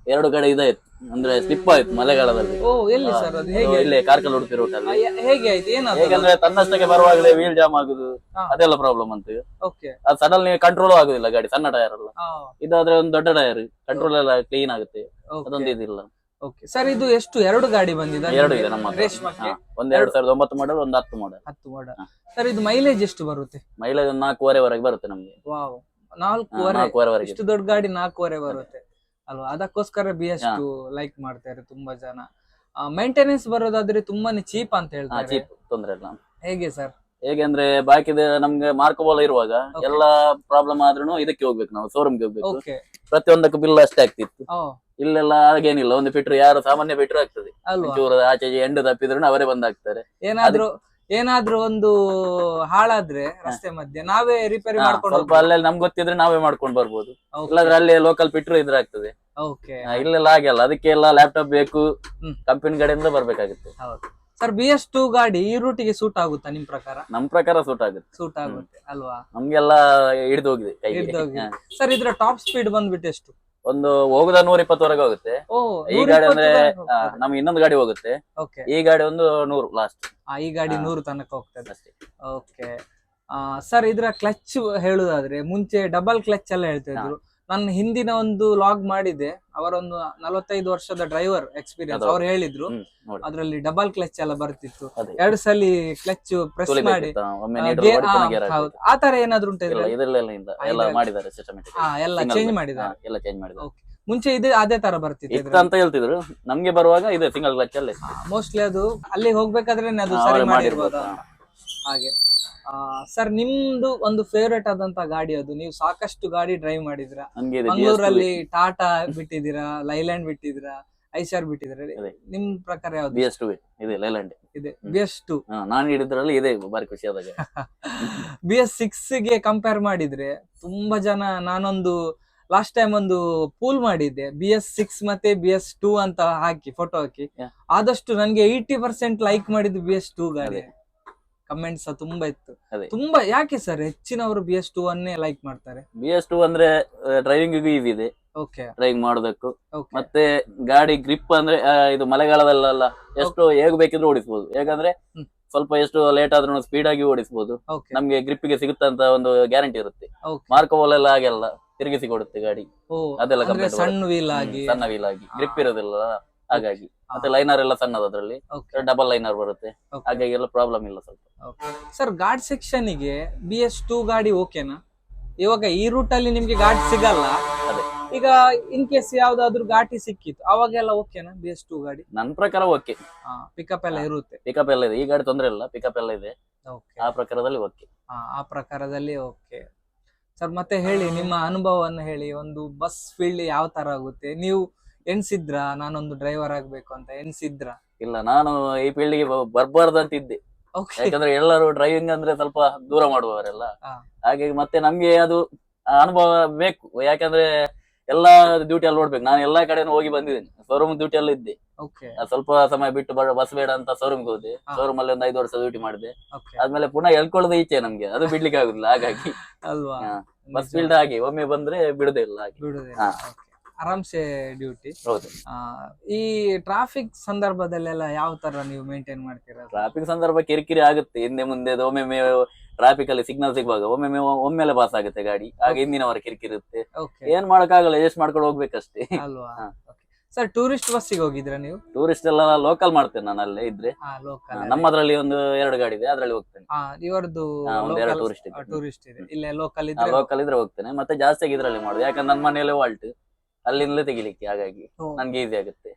2 ಕಡೆ ಇದಾಯ್ತು, ಅಂದ್ರೆ ಸ್ಲಿಪ್ ಆಯ್ತು ಮಳೆಗಾಲದಲ್ಲಿ. ಓ, ಎಲ್ಲಿ ಸರ್ ಅದು? ಹೇಗೆ ಇಲ್ಲೇ ಕಾರ್ಕಳ ಉಡುಪಿ ರೂಟ್ ಅಲ್ಲಿ. ಹೇಗೆ ಆಯ್ತು? ಏನಾದ್ರು? ಹೇಗಂದ್ರೆ ತನ್ನಷ್ಟಕ್ಕೆ ಬರುವಾಗಲೇ ವೀಲ್ ಜಾಮ್ ಆಗುದು, ಹಾ. ಅದೆಲ್ಲ ಪ್ರಾಬ್ಲಮ್ ಅಂತ. ಓಕೆ, ಅದು ಸಡನ್ಲಿ ಕಂಟ್ರೋಲ್ ಆಗುದಿಲ್ಲ ಗಾಡಿ, ಸಣ್ಣ ಟೈರ್ ಅಲ್ಲ. ಇದಾದ್ರೆ ಒಂದು ದೊಡ್ಡ ಟೈರ್, ಕಂಟ್ರೋಲ್ ಎಲ್ಲ ಕ್ಲೀನ್ ಆಗುತ್ತೆ. ಅದೊಂದು ಇದಿಲ್ಲ. ಓಕೆ ಸರ್, ಇದು ಎಷ್ಟು 2 ಗಾಡಿ ಬಂದಿದೆ? 2 ಇದೆ ನಮ್ಮ ಹತ್ರ. ರೇಷ್ಮಕ್ಕೆ ಒಂದು 2009 ಮಾಡೆಲ್, ಒಂದು 10 ಮಾಡೆಲ್. 10 ಮಾಡೆಲ್. ಸರ್, ಇದು ಮೈಲೇಜ್ ಎಷ್ಟು ಬರುತ್ತೆ? ಮೈಲೇಜ್ 4.5 ವರೆಗೆ ಬರುತ್ತೆ ನಮ್ಗೆ. ವಾವ್, 4.5 4.5 ವರೆಗೆ. ಇಷ್ಟು ದೊಡ್ಡ ಗಾಡಿ 4.5 ಬರುತ್ತೆ ಅಲ್ವಾ? ಅದಕ್ಕೋಸ್ಕರ BS2 ಲೈಕ್ ಮಾಡ್ತಾರೆ ತುಂಬಾ ಜನ. ಮೇಂಟೆನೆನ್ಸ್ ಬರೋದಾದ್ರೆ ತುಂಬಾನೇ ಚೀಪ್ ಅಂತ ಹೇಳ್ತಾರೆ. ಚೀಪ್, ತೊಂದ್ರೆ ಇಲ್ಲ. ಹೇಗೆ ಸರ್? ಹೇಗೆ ಅಂದ್ರೆ ಬಾಕಿದ ನಮ್ಗೆ ಮಾರ್ಕೋ ಪೋಲೋ ಇರುವಾಗ ಎಲ್ಲ ಪ್ರಾಬ್ಲಮ್ ಆದ್ರೂ ಇದಕ್ಕೆ ಹೋಗ್ಬೇಕು, ನಾವು ಶೋರೂಮ್ಗೆ ಹೋಗ್ಬೇಕು. ಓಕೆ, ಪ್ರತಿಯೊಂದಕ್ಕೂ ಬಿಲ್ ಅಷ್ಟೇ ಆಗ್ತಿತ್ತು. ಇಲ್ಲೆಲ್ಲ ಹಾಗೇನಿಲ್ಲ, ಒಂದು ಫಿಟ್ರ್ ಯಾರು ಸಾಮಾನ್ಯ ಫಿಟ್ರ್ ಆಗ್ತದೆ. ಅಲ್ವಾ? ಚೂರು ಆಚೆ ಎಂಡು ತಪ್ಪಿದ್ರು ಅವರೇ ಬಂದಾಗ್ತಾರೆ. ಏನಾದ್ರೂ ಒಂದು ಹಾಳಾದ್ರೆ ರಸ್ತೆ ಮಧ್ಯೆ ನಾವೇ ರಿಪೇರಿ ಮಾಡ್ಕೊಂಡು ಸ್ವಲ್ಪ ಅಲ್ಲೆಲ್ಲ ನಮ್ಗೆ ಗೊತ್ತಿದ್ರೆ ನಾವೇ ಮಾಡ್ಕೊಂಡು ಬರ್ಬೋದು. ಇಲ್ಲಾಂದ್ರೆ ಅಲ್ಲಿ ಲೋಕಲ್ ಫಿಟ್ರ್ ಇದ್ರೆ ಆಗ್ತದೆ. ಇಲ್ಲೆಲ್ಲ ಹಾಗೆಲ್ಲ, ಅದಕ್ಕೆಲ್ಲ ಲ್ಯಾಪ್ಟಾಪ್ ಬೇಕು, ಕಂಪನಿ ಕಡೆಯಿಂದ ಬರ್ಬೇಕಾಗುತ್ತೆ. ಸರ್, BS2 ಗಾಡಿ ಈ ರೂಟಿಗೆ ಸೂಟ್ ಆಗುತ್ತಾ ನಿಮ್ ಪ್ರಕಾರ? ನಮ್ ಪ್ರಕಾರ ಸೂಟ್ ಆಗುತ್ತೆ. ಸೂಟ್ ಆಗುತ್ತೆ ಅಲ್ವಾ? ನಮ್ಗೆಲ್ಲ ಹಿಡಿದು ಹೋಗಿದೆ ಹಿಡ್ದು ಹೋಗಿದೆ. ಸರ್, ಇದ್ರ ಟಾಪ್ ಸ್ಪೀಡ್ ಬಂದ್ಬಿಟ್ಟು ಎಷ್ಟು? ಒಂದು ಹೋಗುದ 120 ವರೆಗೆ ಹೋಗುತ್ತೆ. ಈ ಗಾಡಿ ಅಂದ್ರೆ ನಮ್ಗೆ ಇನ್ನೊಂದು ಗಾಡಿ ಹೋಗುತ್ತೆ. ಈ ಗಾಡಿ ಒಂದು 100 ಲಾಸ್ಟ್. ಈ ಗಾಡಿ 100 ತನಕ ಹೋಗ್ತದೆ. ಓಕೆ ಸರ್, ಇದ್ರ ಕ್ಲಚ್ ಹೇಳುದಾದ್ರೆ ಮುಂಚೆ ಡಬಲ್ ಕ್ಲಚ್ ಎಲ್ಲ ಹೇಳ್ತಾ ಇದ್ರು. ನನ್ನ ಹಿಂದಿನ ಒಂದು ಲಾಗ್ ಮಾಡಿದೆ, ಅವರೊಂದು 45 ವರ್ಷದ ಡ್ರೈವರ್ ಎಕ್ಸ್ಪೀರಿಯನ್ಸ್, ಅವ್ರು ಹೇಳಿದ್ರು ಅದ್ರಲ್ಲಿ ಡಬಲ್ ಕ್ಲಚ್ ಎಲ್ಲ ಬರ್ತಿತ್ತು, 2 ಸಲ ಕ್ಲಚ್ ಪ್ರೆಸ್ ಮಾಡಿ. ಆ ತರ ಏನಾದ್ರು ಉಂಟು? ಎಲ್ಲ ಚೇಂಜ್ ಮಾಡಿದ್ದಾರೆ. ಮುಂಚೆ ಇದೆ ಅದೇ ತರ ಬರ್ತಿತ್ತು ಅಂತ ಹೇಳ್ತಿದ್ರು, ನಮ್ಗೆ ಬರುವಾಗ ಇದೆ ಸಿಂಗಲ್ ಕ್ಲಚ್ ಅಲ್ಲೇ. ಮೋಸ್ಟ್ಲಿ ಅದು ಅಲ್ಲಿ ಹೋಗ್ಬೇಕಾದ್ರೆ ಅದು ಸರಿ ಮಾಡಿರ್ಬೋದು ಹಾಗೆ. ಸರ್, ನಿಮ್ದು ಒಂದು ಫೇವರೇಟ್ ಆದಂತ ಗಾಡಿ ಅದು? ನೀವು ಸಾಕಷ್ಟು ಗಾಡಿ ಡ್ರೈವ್ ಮಾಡಿದ್ರ, ಮಂಗಳೂರಲ್ಲಿ ಟಾಟಾ ಬಿಟ್ಟಿದ್ದೀರಾ, ಲೈಲ್ಯಾಂಡ್ ಬಿಟ್ಟಿದ್ದೀರಾ, ಐಶರ್ ಬಿಟ್ಟಿದ್ದೀರಾ, ನಿಮ್ ಪ್ರಕಾರ ಯಾವ್ದು? BS2 ಇದೆ, ಲೈಲ್ಯಾಂಡ್ ಇದೆ. BS2 ನಾನು ಹಿಡಿದ್ರಲ್ಲಿ ಇದೆ, ಬಾರಿ ಖುಷಿ ಆದಾಗ. BS6 ಗೆ ಕಂಪೇರ್ ಮಾಡಿದ್ರೆ ತುಂಬಾ ಜನ, ನಾನೊಂದು ಲಾಸ್ಟ್ ಟೈಮ್ ಒಂದು ಪೂಲ್ ಮಾಡಿದ್ದೆ BS6 ಮತ್ತೆ BS2 ಅಂತ ಹಾಕಿ ಫೋಟೋ ಹಾಕಿ. Yeah. ಆದಷ್ಟು ನನ್ಗೆ 80% ಲೈಕ್ ಮಾಡಿದ್ದು BS2 ಗಾಡಿ. ಕಮೆಂಟ್ಸ್ ತುಂಬಾ ಇತ್ತು. ತುಂಬಾ ಯಾಕೆ ಸರ್ ಹೆಚ್ಚಿನವರು BS2 ಅನ್ನೇ ಲೈಕ್ ಮಾಡ್ತಾರೆ? BS2 ಅಂದ್ರೆ ಡ್ರೈವಿಂಗ್ ಈಸಿ ಇದೆ, ಡ್ರೈವಿಂಗ್ ಮಾಡೋದಕ್ಕೂ. ಮತ್ತೆ ಗಾಡಿ ಗ್ರಿಪ್ ಅಂದ್ರೆ ಇದು ಮಳೆಗಾಲದಲ್ಲೆಲ್ಲ ಎಷ್ಟು ಹೇಗ್ ಬೇಕಿದ್ರು ಓಡಿಸಬಹುದು. ಯಾಕಂದ್ರೆ ಸ್ವಲ್ಪ ಎಷ್ಟು ಲೇಟ್ ಆದ್ರೂ ಸ್ಪೀಡ್ ಆಗಿ ಓಡಿಸಬಹುದು. ನಮ್ಗೆ ಗ್ರಿಪ್ ಗೆ ಸಿಗುತ್ತಂತ ಒಂದು ಗ್ಯಾರಂಟಿ ಇರುತ್ತೆ. ಮಾರ್ಕೋವಲ್ ಎಲ್ಲ ಹಾಗೆಲ್ಲ ತಿರುಗಿಸಿ ಕೊಡುತ್ತೆ ಗಾಡಿ. ಅದೆಲ್ಲ ಸಣ್ಣ ವೀಲ್ ಆಗಿ ಗ್ರಿಪ್ ಇರೋದಿಲ್ಲ ಹಾಗಾಗಿ. ಮತ್ತೆ ಲೈನರ್ ಎಲ್ಲ ಸಣ್ಣದ ಅದ್ರಲ್ಲಿ, ಡಬಲ್ ಲೈನರ್ ಬರುತ್ತೆ, ಹಾಗಾಗಿ ಎಲ್ಲ ಪ್ರಾಬ್ಲಮ್ ಇಲ್ಲ ಸ್ವಲ್ಪ. ಸರ್ ಗಾರ್ಡ್ ಸೆಕ್ಷನ್ ಗೆ BS2 ಗಾಡಿ ಓಕೆನಾ? ಇವಾಗ ಈ ರೂಟ್ ಅಲ್ಲಿ ನಿಮ್ಗೆ ಗಾಡಿ ಸಿಗಲ್ಲ, ಈಗ ಇನ್ ಕೇಸ್ ಯಾವ್ದಾದ್ರು ಘಾಟಿ ಸಿಕ್ಕಿತ್ತು ಅವಾಗೆಲ್ಲ ಓಕೆನಾ BS2 ಗಾಡಿ? ನನ್ ಪ್ರಕಾರ ಓಕೆ, ಪಿಕಪ್ ಎಲ್ಲ ಇರುತ್ತೆ. ಪಿಕಪ್ ಎಲ್ಲ ಇದೆ, ಈ ಗಾಡಿ ತೊಂದ್ರೆ ಇಲ್ಲ, ಪಿಕಪ್ ಎಲ್ಲ ಇದೆ. ಆ ಪ್ರಕಾರದಲ್ಲಿ ಓಕೆ. ಆ ಪ್ರಕಾರದಲ್ಲಿ ಓಕೆ. ಸರ್ ಮತ್ತೆ ಹೇಳಿ ನಿಮ್ಮ ಅನುಭವವನ್ನು ಹೇಳಿ. ಒಂದು ಬಸ್ ಫೀಲ್ಡ್ ಯಾವ ತರ ಆಗುತ್ತೆ? ನೀವು ಎಣ್ಸಿದ್ರಾ ನಾನೊಂದು ಡ್ರೈವರ್ ಆಗ್ಬೇಕು ಅಂತ ಎಣ್ಸಿದ್ರಾ? ಇಲ್ಲ, ನಾನು ಈ ಫೀಲ್ಡ್ ಗೆ ಬರ್ಬಾರ್ದಂತ ಇದ್ದೆ. ಯಾಕಂದ್ರೆ ಎಲ್ಲರೂ ಡ್ರೈವಿಂಗ್ ಅಂದ್ರೆ ಸ್ವಲ್ಪ ದೂರ ಮಾಡುವವರೆಲ್ಲ, ಹಾಗಾಗಿ ಮತ್ತೆ ನಮ್ಗೆ ಅದು ಅನುಭವ ಬೇಕು. ಯಾಕಂದ್ರೆ ಎಲ್ಲಾ ಡ್ಯೂಟಿ ಅಲ್ಲಿ ನೋಡ್ಬೇಕು. ನಾನು ಎಲ್ಲಾ ಕಡೆನೂ ಹೋಗಿ ಬಂದಿದ್ದೇನೆ, ಶೋರೂಮ್ ಡ್ಯೂಟಿ ಎಲ್ಲ ಇದ್ದೆ. ಸ್ವಲ್ಪ ಸಮಯ ಬಿಟ್ಟು ಬಸ್ ಬೇಡ ಅಂತ ಶೋರೂಮ್ಗೆ ಹೋದೆ. ಶೋರೂಮ್ ಅಲ್ಲಿ ಒಂದು 5 ವರ್ಷ ಡ್ಯೂಟಿ ಮಾಡಿದೆ. ಆದ್ಮೇಲೆ ಪುನಃ ಎಳ್ಕೊಳ್ಳೋದು ಈಚೆ, ನಮ್ಗೆ ಅದು ಬಿಡ್ಲಿಕ್ಕೆ ಆಗುದಿಲ್ಲ. ಹಾಗಾಗಿ ಬಸ್ ಫೀಲ್ಡ್ ಆಗಿ ಒಮ್ಮೆ ಬಂದ್ರೆ ಬಿಡುದೇ ಇಲ್ಲ, ಹಾಗೆ ಆರಾಮ್ಸೆ ಡ್ಯೂಟಿ. ಹೌದು. ಈ ಟ್ರಾಫಿಕ್ ಸಂದರ್ಭದಲ್ಲೆಲ್ಲ ಯಾವ ತರ ನೀವು ಮೇಂಟೈನ್ ಮಾಡ್ತೀರಾ? ಟ್ರಾಫಿಕ್ ಸಂದರ್ಭ ಕಿರಿಕಿರಿ ಆಗುತ್ತೆ, ಹಿಂದೆ ಮುಂದೆ. ಒಮ್ಮೆ ಟ್ರಾಫಿಕ್ ಅಲ್ಲಿ ಸಿಗ್ನಲ್ ಸಿಗುವಾಗ ಒಮ್ಮೆಲೆ ಪಾಸ್ ಆಗುತ್ತೆ ಗಾಡಿ, ಹಾಗೆ ಹಿಂದಿನವರ ಕಿರಿಕಿರಿ ಇರುತ್ತೆ. ಏನ್ ಮಾಡಕ್ಕಾಗಲ್ಲ, ಅಡ್ಜಸ್ಟ್ ಮಾಡ್ಕೊಂಡು ಹೋಗ್ಬೇಕಷ್ಟೇ ಅಲ್ವಾ. ಸರ್ ಟೂರಿಸ್ಟ್ ಬಸ್ಸಿಗೆ ಹೋಗಿದ್ರಾ ನೀವು? ಟೂರಿಸ್ಟ್ ಎಲ್ಲ ಲೋಕಲ್ ಮಾಡ್ತೇನೆ ನಾನು, ಅಲ್ಲೇ ಇದ್ರೆ. ನಮ್ಮದ್ರಲ್ಲಿ ಒಂದು 2 ಗಾಡಿ ಇದೆ, ಅದ್ರಲ್ಲಿ ಹೋಗ್ತೇನೆ. ಇವರದ್ದು 2 ಟೂರಿಸ್ಟ್ ಇದೆ. ಇಲ್ಲೇ ಲೋಕಲ್ ಇದ್ರೆ ಹೋಗ್ತೇನೆ. ಮತ್ತೆ ಜಾಸ್ತಿ ಇದ್ರಲ್ಲಿ ಮಾಡುದು, ಯಾಕಂದ್ರೆ ನನ್ನ ಮನೆಯಲ್ಲೇ ವಾಲ್ಟ್, ಅಲ್ಲಿಂದಲೇ ತೆಗಿಲಿಕ್ಕೆ, ಹಾಗಾಗಿ ನನ್ಗೆ ಈಸಿ ಆಗುತ್ತೆ.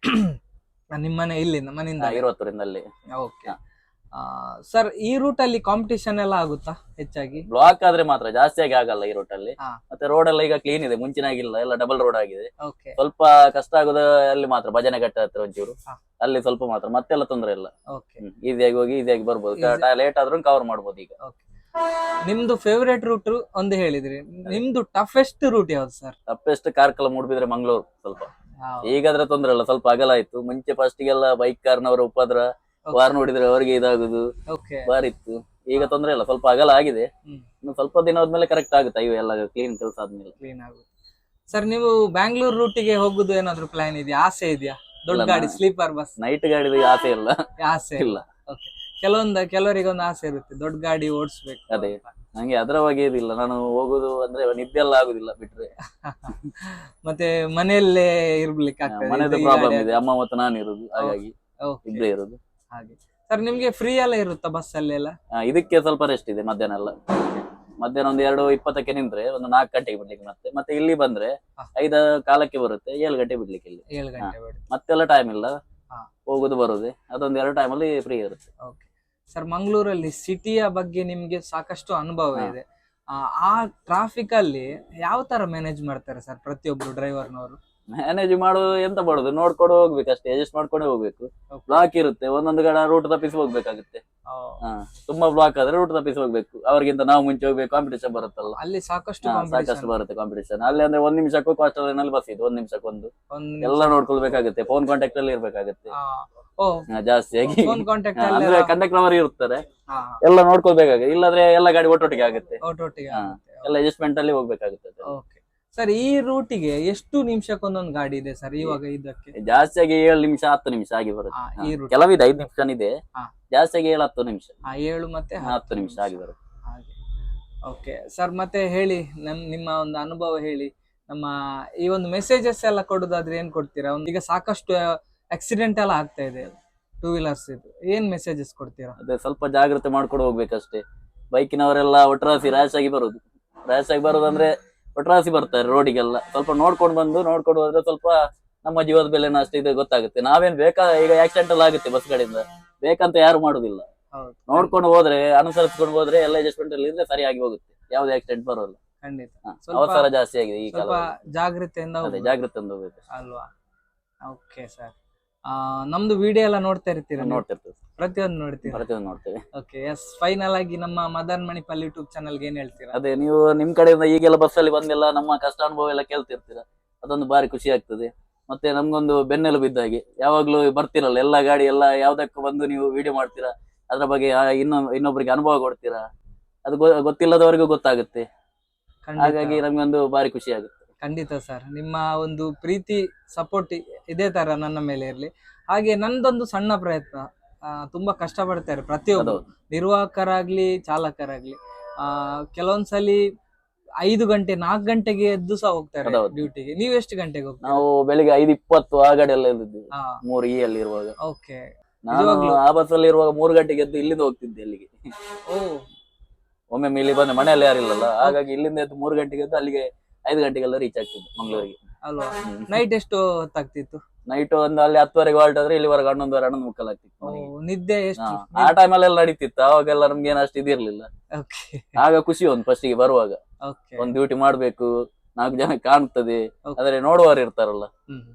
ನಿಮ್ಮನೆ ಇಲ್ಲಿಂದ ಮನೆಯಿಂದ 20 ರಿಂದಲೇ. ಓಕೆ ಸರ್, ಈ ರೂಟ್ ಅಲ್ಲಿ ಕಾಂಪಿಟೇಷನ್ ಎಲ್ಲ ಆಗುತ್ತಾ ಹೆಚ್ಚಾಗಿ? ಬ್ಲಾಕ್ ಆದ್ರೆ ಮಾತ್ರ, ಜಾಸ್ತಿಯಾಗಿ ಆಗಲ್ಲ ಈ ರೂಟ್ ಅಲ್ಲಿ. ಮತ್ತೆ ರೋಡ್ ಎಲ್ಲ ಈಗ ಕ್ಲೀನ್ ಇದೆ, ಮುಂಚಿನಾಗಿಲ್ಲ, ಎಲ್ಲ ಡಬಲ್ ರೋಡ್ ಆಗಿದೆ. ಸ್ವಲ್ಪ ಕಷ್ಟ ಆಗುದು ಅಲ್ಲಿ ಮಾತ್ರ, ಭಜನೆ ಘಟ್ಟ ಹತ್ರ ಒಂಚೂರು, ಅಲ್ಲಿ ಸ್ವಲ್ಪ ಮಾತ್ರ. ಮತ್ತೆಲ್ಲ ತೊಂದ್ರೆ ಇಲ್ಲ, ಈಸಿಯಾಗಿ ಹೋಗಿ ಈಸಿಯಾಗಿ ಬರ್ಬೋದು. ಲೇಟ್ ಆದ್ರೂ ಕವರ್ ಮಾಡ್ಬೋದು. ಈಗ ನಿಮ್ದು ಫೇವರೇಟ್ ರೂಟ್ ಒಂದು ಹೇಳಿದ್ರಿ, ನಿಮ್ದು ಟಫೆಸ್ಟ್ ರೂಟ್ ಯಾವ್ದು ಸರ್? ಟಫೆಸ್ಟ್ ಕಾರ್ಕಳ, ಮೂಡ್ಬಿದ್ರೆ, ಮಂಗಳೂರು. ಸ್ವಲ್ಪ ಈಗಾದ್ರೆ ತೊಂದ್ರೆ ಇಲ್ಲ, ಸ್ವಲ್ಪ ಅಗಲ ಆಯ್ತು. ಮುಂಚೆ ಫಸ್ಟ್ ಗೆಲ್ಲ ಬೈಕ್ ಕಾರ್ನವರ ಉಪದ್ರ, ವಾರ್ ನೋಡಿದ್ರೆ ಅವರಿಗೆ ಇದಾಗುದು ಬಾರಿತ್ತು. ಈಗ ತೊಂದ್ರೆ ಇಲ್ಲ, ಸ್ವಲ್ಪ ಅಗಲ ಆಗಿದೆ. ಇನ್ನು ಸ್ವಲ್ಪ ದಿನ ಆದ್ಮೇಲೆ ಕರೆಕ್ಟ್ ಆಗುತ್ತೆ, ಇವು ಎಲ್ಲ ಕ್ಲೀನ್ ಕೆಲಸ ಆದ್ಮೇಲೆ ಕ್ಲೀನ್ ಆಗುತ್ತೆ. ಸರ್ ನೀವು ಬ್ಯಾಂಗ್ಳೂರ್ ರೂಟಿಗೆ ಹೋಗುದು ಏನಾದ್ರು ಪ್ಲಾನ್ ಇದೆಯಾ? ಆಸೆ ಇದೆಯಾ? ದೊಡ್ಡ ಗಾಡಿ, ಸ್ಲೀಪರ್ ಬಸ್? ನೈಟ್ ಗಾಡಿ ಆಸೆ ಇಲ್ಲ. ಆಸೆ ಇಲ್ಲ. ಕೆಲವರಿಗೆ ಒಂದು ಆಸೆ ಇರುತ್ತೆ, ದೊಡ್ಡ ಗಾಡಿ ಓಡಿಸ್ಬೇಕು. ಅದೇ, ನಂಗೆ ಅದರ ಬಗ್ಗೆ ಇದಿಲ್ಲ. ನಾನು ಹೋಗುದು ಅಂದ್ರೆ ನಿದ್ದೆ ಎಲ್ಲ ಆಗುದಿಲ್ಲ ಬಿಟ್ರೆ. ಮತ್ತೆ ಮನೆಯಲ್ಲೇ ಇರ್ಲಿಕ್ಕೆ ಆಗ್ತದೆ, ಮನೆದು ಪ್ರಾಬ್ಲಮ್ ಇದೆ. ಅಮ್ಮ ಮತ್ತು ನಾನು ಇರುದು, ಹಾಗಾಗಿ ಇಬ್ಬರೇ ಇರುದು. ಹಾಗೆ ಸರ್, ನಿಮ್ಗೆ ಫ್ರೀ ಎಲ್ಲ ಇರುತ್ತಾ ಬಸ್ ಅಲ್ಲೆಲ್ಲ? ಇದಕ್ಕೆ ಸ್ವಲ್ಪ ರೆಸ್ಟ್ ಇದೆ. ಮಧ್ಯಾಹ್ನ ಎಲ್ಲ, ಮಧ್ಯಾಹ್ನ ಒಂದು 2:20ಕ್ಕೆ ನಿಂತ್ರೆ ಒಂದು 4 ಗಂಟೆಗೆ ಬಿಡ್ಲಿಕ್ಕೆ. ಮತ್ತೆ ಇಲ್ಲಿ ಬಂದ್ರೆ 5:15ಕ್ಕೆ ಬರುತ್ತೆ, 7 ಗಂಟೆ ಬಿಡ್ಲಿಕ್ಕೆ ಇಲ್ಲಿ. 7 ಗಂಟೆ ಮತ್ತೆಲ್ಲ ಟೈಮ್ ಇಲ್ಲ, ಹೋಗುದು ಬರುದೇ. ಅದೊಂದು 2 ಟೈಮಲ್ಲಿ ಫ್ರೀ ಇರುತ್ತೆ. ಸರ್, ಮಂಗಳೂರಲ್ಲಿ ಸಿಟಿಯ ಬಗ್ಗೆ ನಿಮ್ಗೆ ಸಾಕಷ್ಟು ಅನುಭವ ಇದೆ. ಆ ಟ್ರಾಫಿಕ್ ಅಲ್ಲಿ ಯಾವ ತರ ಮ್ಯಾನೇಜ್ ಮಾಡ್ತಾರೆ ಸರ್ ಪ್ರತಿಯೊಬ್ರು ಡ್ರೈವರ್ನವರು? ಮ್ಯಾನೇಜ್ ಮಾಡೋದು ಎಂತ ಮಾಡೋದು, ನೋಡ್ಕೊಂಡು ಹೋಗ್ಬೇಕು ಅಷ್ಟೇ, ಅಡ್ಜಸ್ಟ್ ಮಾಡ್ಕೊಂಡೇ ಹೋಗ್ಬೇಕು. ಬ್ಲಾಕ್ ಇರುತ್ತೆ, ಒಂದೊಂದು ಕಡೆ ರೂಟ್ ತಪ್ಪಿಸಿ ಹೋಗ್ಬೇಕಾಗುತ್ತೆ. ತುಂಬಾ ಬ್ಲಾಕ್ ಆದ್ರೆ ರೂಟ್ ತಪ್ಪಿಸಿ ಹೋಗ್ಬೇಕು. ಅವ್ರಿಗಿಂತ ನಾವು ಮುಂಚೆ ಹೋಗ್ಬೇಕು, ಕಾಂಪಿಟೇಷನ್ ಬರುತ್ತಲ್ಲ ಅಲ್ಲಿ, ಸಾಕಷ್ಟು ಬರುತ್ತೆ ಕಾಂಪಿಟೇಷನ್. ಅಲ್ಲಿ ಅಂದ್ರೆ 1 ನಿಮಿಷಕ್ಕೂ ಕಾಸ್ಟ್ ನಲ್ಲಿ ಬಸ್ ಇದೆ, 1 ನಿಮಿಷಕ್ಕೊಂದು. ಎಲ್ಲ ನೋಡ್ಕೊಳ್ಬೇಕಾಗುತ್ತೆ, ಫೋನ್ ಕಾಂಟ್ಯಾಕ್ಟ್ ಅಲ್ಲಿ ಇರ್ಬೇಕಾಗುತ್ತೆ ಜಾಸ್ತಿಯಾಗಿ. ಅಂದ್ರೆ ಕಂಡಕ್ಟರ್ ಅವರು ಇರ್ತಾರೆ, ಎಲ್ಲ ನೋಡ್ಕೊಳ್ಬೇಕಾಗುತ್ತೆ. ಇಲ್ಲಾಂದ್ರೆ ಎಲ್ಲ ಗಾಡಿ ಒಟ್ಟೊಟ್ಟಿಗೆ ಆಗುತ್ತೆ, ಎಲ್ಲ ಅಡ್ಜಸ್ಟ್ಮೆಂಟ್ ಅಲ್ಲಿ ಹೋಗ್ಬೇಕಾಗುತ್ತೆ. ಸರ್, ಈ ರೂಟಿಗೆ ಎಷ್ಟು ನಿಮಿಷಕ್ಕೊಂದೊಂದು ಗಾಡಿ ಇದೆ ಸರ್ ಇವಾಗ? ಇದಕ್ಕೆ ಜಾಸ್ತಿಯಾಗಿ 7 ನಿಮಿಷ 10 ನಿಮಿಷ ಆಗಿ ಬರುತ್ತೆ. ಕೆಲವಿದೆ 5 ನಿಮಿಷ ಇದೆ, ಜಾಸ್ತಿಯಾಗಿ 7-10 ನಿಮಿಷ. 7 ಮತ್ತೆ 10 ನಿಮಿಷ ಆಗಿ ಬರುತ್ತೆ. ಓಕೆ ಸರ್, ಮತ್ತೆ ಹೇಳಿ, ನಿಮ್ಮ ಒಂದು ಅನುಭವ ಹೇಳಿ. ನಮ್ಮ ಈ ಒಂದು ಮೆಸೇಜಸ್ ಎಲ್ಲ ಕೊಡೋದಾದ್ರೆ ಏನ್ ಕೊಡ್ತೀರಾ? ಈಗ ಸಾಕಷ್ಟು ಆಕ್ಸಿಡೆಂಟ್ ಎಲ್ಲ ಆಗ್ತಾ ಇದೆ 2 ವೀಲರ್ಸ್, ಇದು ಏನ್ ಮೆಸೇಜಸ್ ಕೊಡ್ತೀರಾ? ಅದೇ, ಸ್ವಲ್ಪ ಜಾಗ್ರತೆ ಮಾಡ್ಕೊಂಡು ಹೋಗ್ಬೇಕಷ್ಟೇ. ಬೈಕಿನವರೆಲ್ಲ ಒಟ್ರಾಸಿ ರ್ಯಾಶ್ ಆಗಿ ಬರೋದಂದ್ರೆ ಒಟ್ರಾಸಿ ಬರ್ತಾರೆ ರೋಡಿಗೆಲ್ಲ. ಸ್ವಲ್ಪ ನೋಡ್ಕೊಂಡು ಹೋದ್ರೆ ಸ್ವಲ್ಪ ನಮ್ಮ ಜೀವದ ಬೆಲೆನ ಅಷ್ಟೇ ಇದು ಗೊತ್ತಾಗುತ್ತೆ. ನಾವೇನ್ ಈಗ ಆಕ್ಸಿಡೆಂಟ್ ಎಲ್ಲ ಆಗುತ್ತೆ ಬಸ್ ಕಡೆಯಿಂದ, ಬೇಕಂತ ಯಾರು ಮಾಡುದಿಲ್ಲ. ನೋಡ್ಕೊಂಡು ಹೋದ್ರೆ, ಅನುಸರಿಸ್ಕೊಂಡು ಹೋದ್ರೆ, ಎಲ್ಲ ಅಡ್ಜಸ್ಟ್ಮೆಂಟ್ ಅಲ್ಲಿ ಇದ್ರೆ ಸರಿಯಾಗಿ ಹೋಗುತ್ತೆ, ಯಾವ್ದು ಆಕ್ಸಿಡೆಂಟ್ ಬರೋಲ್ಲ. ಖಂಡಿತ ಅವಸರ ಜಾಸ್ತಿ ಆಗಿದೆ ಈ ಕಾಲ, ಜಾಗ್ರತೆಯಿಂದ ಜಾಗ್ರತೆಯಿಂದ ಹೋಗ್ಬೇಕು ಅಲ್ವಾ? ಓಕೆ ಸರ್, ನಮ್ದು ವಿಡಿಯೋ ಎಲ್ಲ ನೋಡ್ತಾ ಇರ್ತೀರಾ ನೀವು? ನೋಡ್ತಿರ್ತೇವೆ, ಪ್ರತಿಯೊಂದು ನೋಡ್ತೀರಾ? ಪ್ರತಿಯೊಂದು ನೋಡ್ತೇವೆ. Okay, S. ಫೈನಲ್ ಆಗಿ ನಮ್ಮ ಮದನ್ ಮಣಿಪಾಲ್ ಯೂಟ್ಯೂಬ್ ಚಾನಲ್ಗೆ ಏನ್ ಹೇಳ್ತೀರಾ? ಅದೇ ನೀವು ನಿಮ್ ಕಡೆಯಿಂದ ಈಗೆಲ್ಲ ಬಸ್ಸಲ್ಲಿ ಬಂದೆಲ್ಲ ನಮ್ಮ ಕಷ್ಟ ಅನುಭವ ಎಲ್ಲ ಕೇಳ್ತಿರ್ತೀರಾ, ಅದೊಂದು ಬಾರಿ ಖುಷಿ ಆಗ್ತದೆ. ಮತ್ತೆ ನಮ್ಗೊಂದು ಬೆನ್ನೆಲುಬು ಇದ್ದ ಹಾಗೆ, ಯಾವಾಗ್ಲೂ ಬರ್ತಿರಲ್ಲ ಎಲ್ಲ ಗಾಡಿ ಎಲ್ಲ ಯಾವ್ದಕ್ಕೂ ಬಂದು ನೀವು ವಿಡಿಯೋ ಮಾಡ್ತೀರಾ, ಅದ್ರ ಬಗ್ಗೆ ಇನ್ನೊಬ್ಬರಿಗೆ ಅನುಭವ ಕೊಡ್ತೀರಾ, ಅದು ಗೊತ್ತಿಲ್ಲದವರಿಗೂ ಗೊತ್ತಾಗುತ್ತೆ. ಹಾಗಾಗಿ ನಮ್ಗೊಂದು ಬಾರಿ ಖುಷಿ ಆಗುತ್ತೆ. ಖಂಡಿತ ಸರ್, ನಿಮ್ಮ ಒಂದು ಪ್ರೀತಿ ಸಪೋರ್ಟ್ ಇದೇ ತರ ನನ್ನ ಮೇಲೆ ಇರ್ಲಿ. ಹಾಗೆ ನಂದೊಂದು ಸಣ್ಣ ಪ್ರಯತ್ನ, ತುಂಬಾ ಕಷ್ಟಪಡ್ತಾರೆ ಪ್ರತಿಯೊಬ್ಬರು, ನಿರ್ವಾಹಕರಾಗ್ಲಿ ಚಾಲಕರಾಗ್ಲಿ. ಕೆಲವೊಂದ್ಸಲಿ 5 ಗಂಟೆ 4 ಗಂಟೆಗೆ ಎದ್ದು ಸಹ ಹೋಗ್ತಾರೆ ಡ್ಯೂಟಿಗೆ. ನೀವು ಎಷ್ಟು ಗಂಟೆಗೆ ಹೋಗ್ತೀರಾ? ನಾವು ಬೆಳಿಗ್ಗೆ 5:20 ಆ ಗಾಡಿ ಎಲ್ಲ ಇಲ್ಲಿದ್ದೀವಿ, 3 ಅಲ್ಲಿ ಇರುವಾಗ. ಓಕೆ, ನಾನು ಆ ಬಸ್ ಅಲ್ಲಿ ಇರುವಾಗ 3 ಗಂಟೆಗೆ ಎದ್ದು ಇಲ್ಲಿಂದ ಹೋಗ್ತಿದ್ದೆ ಅಲ್ಲಿಗೆ. ಒಮ್ಮೆ ಇಲ್ಲಿ ಬಂದ್ರೆ ಮನೆಯಲ್ಲಿ ಯಾರಿಲ್ಲಲ್ಲ, ಹಾಗಾಗಿ ಇಲ್ಲಿಂದ ಎದ್ದು 3 ಗಂಟೆಗೆ ಎದ್ದು ಅಲ್ಲಿಗೆ 5 ಗಂಟೆಗೆಲ್ಲ ರೀಚ್ ಆಗ್ತಿದ್ದೆ ಮಂಗಳೂರಿಗೆ. ಅಲ್ವಾ? ನೈಟ್ ಎಷ್ಟು ಹೊತ್ತಾಗ್ತಿತ್ತು? ನೈಟ್ ಒಂದು ಅಲ್ಲಿ 10ವರೆಗೆ ಹೊರಟಾದ್ರೆ ಇಲ್ಲಿವರೆಗೆ 11:30 11:30 ಆಗ್ತಿತ್ತು. ನಿದ್ದೆ ಎಷ್ಟು? ಆ ಟೈಮಲ್ಲೆಲ್ಲ ನಡೀತಿತ್ತು, ಅವಾಗೆಲ್ಲ ನಮ್ಗೆ ಏನಷ್ಟು ಇದಿರ್ಲಿಲ್ಲ. ಆಗ ಖುಷಿ ಒಂದು ಫಸ್ಟಿಗೆ ಬರುವಾಗ, ಒಂದ್ ಡ್ಯೂಟಿ ಮಾಡ್ಬೇಕು, 4 ಜನ ಕಾಣ್ತದೆ, ಆದ್ರೆ ನೋಡುವವರು ಇರ್ತಾರಲ್ಲ,